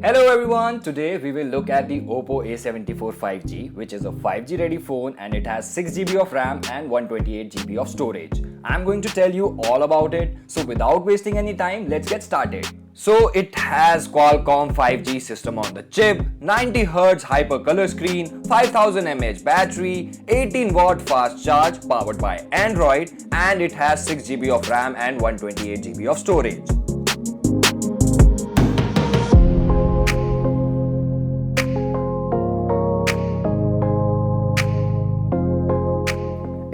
Hello everyone, today we will look at the Oppo a74 5G, which is a 5G ready phone and it has 6GB of RAM and 128GB of storage. I'm going to tell you all about it, so without wasting any time, let's get started. So it has Qualcomm 5G system on the chip, 90Hz hyper color screen, 5000 mAh battery, 18W fast charge powered by Android, and it has 6GB of RAM and 128GB of storage.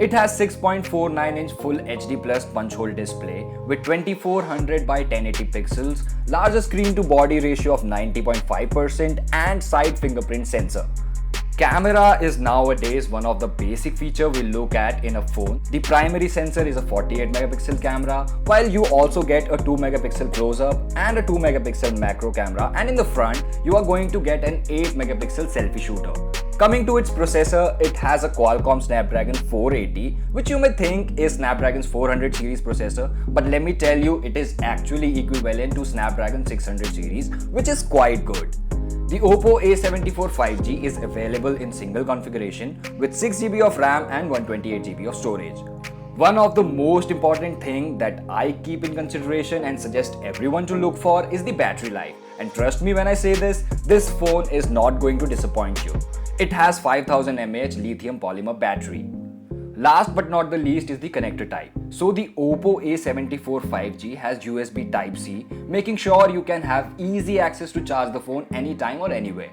It has 6.49-inch Full HD Plus punch-hole display with 2400 by 1080 pixels, larger screen-to-body ratio of 90.5% and side fingerprint sensor. Camera is nowadays one of the basic features we look at in a phone. The primary sensor is a 48 megapixel camera, while you also get a 2 megapixel close-up and a 2 megapixel macro camera, and in the front you are going to get an 8 megapixel selfie shooter. Coming to its processor, it has a Qualcomm Snapdragon 480, which you may think is Snapdragon's 400 series processor, but let me tell you, it is actually equivalent to Snapdragon 600 series, which is quite good. The Oppo a74 5G is available in single configuration with 6GB of RAM and 128GB of storage. One of the most important thing that I keep in consideration and suggest everyone to look for is the battery life. And trust me when I say this phone is not going to disappoint you. It has 5000 mAh lithium polymer battery. Last but not the least is the connector type. So the Oppo a74 5G has USB Type-C, making sure you can have easy access to charge the phone anytime or anywhere.